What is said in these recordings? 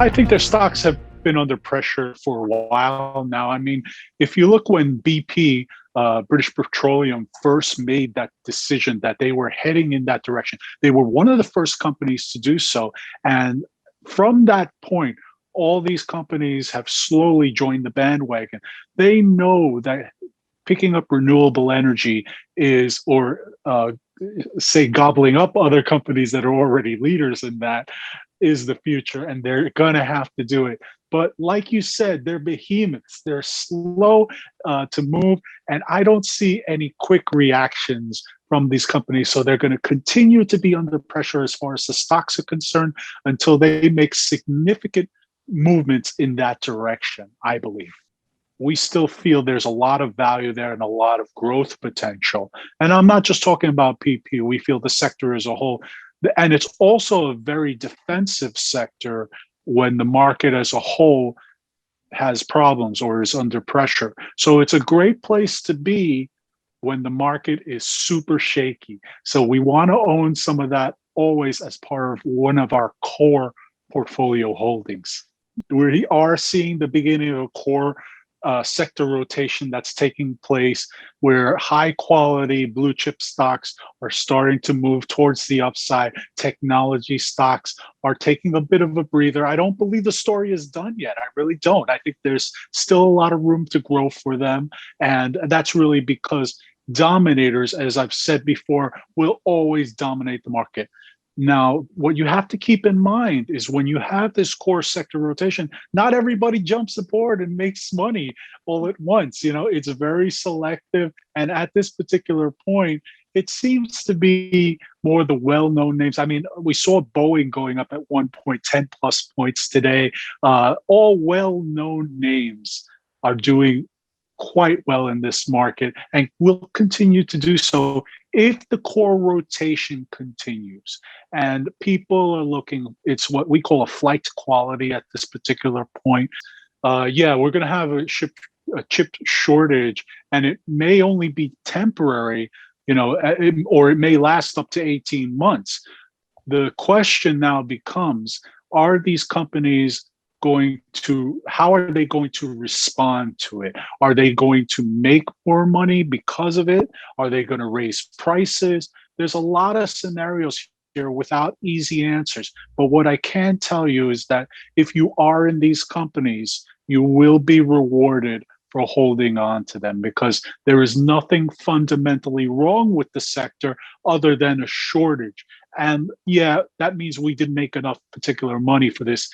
I think their stocks have been under pressure for a while now. I mean, if you look when BP, British Petroleum, first made that decision that they were heading in that direction, they were one of the first companies to do so. And from that point, all these companies have slowly joined the bandwagon. They know that picking up renewable energy is, or say, gobbling up other companies that are already leaders in that is the future, and they're going to have to do it. But like you said, they're behemoths. They're slow to move, and I don't see any quick reactions from these companies. So they're going to continue to be under pressure as far as the stocks are concerned until they make significant movements in that direction, I believe. We still feel there's a lot of value there and a lot of growth potential. And I'm not just talking about PP. We feel the sector as a whole. And it's also a very defensive sector when the market as a whole has problems or is under pressure. So it's a great place to be when the market is super shaky. So we want to own some of that always as part of one of our core portfolio holdings. We are seeing the beginning of a core sector rotation that's taking place where high quality blue chip stocks are starting to move towards the upside. Technology stocks are taking a bit of a breather. I don't believe the story is done yet. I really don't. I think there's still a lot of room to grow for them. And that's really because dominators, as I've said before, will always dominate the market. Now, what you have to keep in mind is when you have this core sector rotation, not everybody jumps aboard and makes money all at once. You know, it's very selective. And at this particular point, it seems to be more the well-known names. I mean, we saw Boeing going up at 1.10 plus points today. All well-known names are doing quite well in this market and will continue to do so if the core rotation continues. And people are looking, it's what we call a flight to quality at this particular point. Yeah, we're going to have a chip shortage, and it may only be temporary, or it may last up to 18 months. The question now becomes, are these companies how are they going to respond to it? Are they going to make more money because of it? Are they going to raise prices? There's a lot of scenarios here without easy answers. But what I can tell you is that if you are in these companies, you will be rewarded for holding on to them because there is nothing fundamentally wrong with the sector other than a shortage. And yeah, that means we didn't make enough particular money for this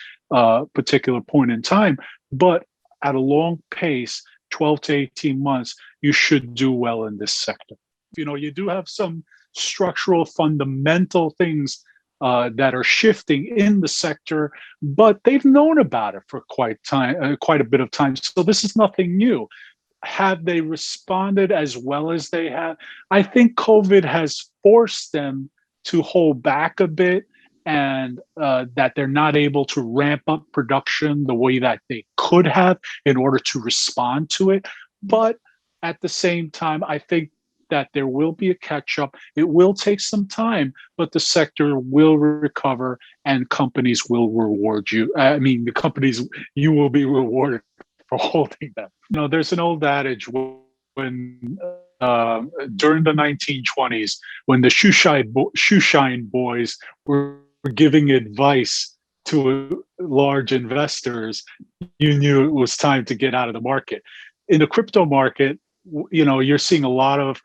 particular point in time. But at a long pace, 12 to 18 months, you should do well in this sector. You do have some structural fundamental things that are shifting in the sector, but they've known about it for quite a bit of time. So this is nothing new. Have they responded as well as they have? I think COVID has forced them to hold back a bit, and that they're not able to ramp up production the way that they could have in order to respond to it. But at the same time, I think that there will be a catch up. It will take some time, but the sector will recover and companies will reward you. I mean, the companies, you will be rewarded for holding them. There's an old adage when during the 1920s, when the shoeshine boys were giving advice to large investors, you knew it was time to get out of the market. In the crypto market, you're seeing a lot of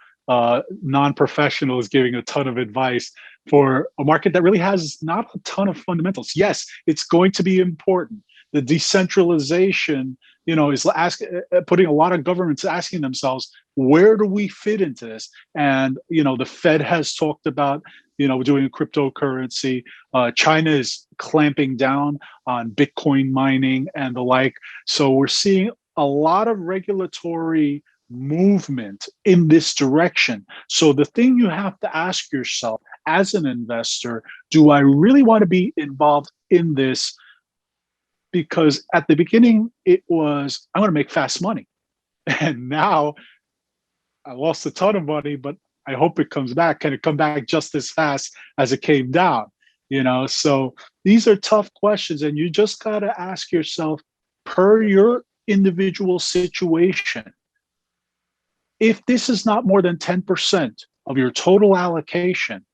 non-professionals giving a ton of advice for a market that really has not a ton of fundamentals. Yes, it's going to be important. The decentralization, is putting a lot of governments asking themselves, where do we fit into this? And, the Fed has talked about, doing a cryptocurrency. China is clamping down on Bitcoin mining and the like. So we're seeing a lot of regulatory movement in this direction. So the thing you have to ask yourself as an investor, do I really want to be involved in this? Because at the beginning, it was, I want to make fast money. And now I lost a ton of money, but I hope it comes back. Can it come back just as fast as it came down? So these are tough questions, and you just got to ask yourself, per your individual situation, if this is not more than 10% of your total allocation,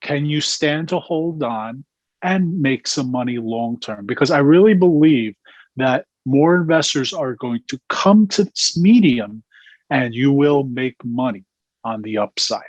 can you stand to hold on and make some money long term? Because I really believe that more investors are going to come to this medium and you will make money on the upside.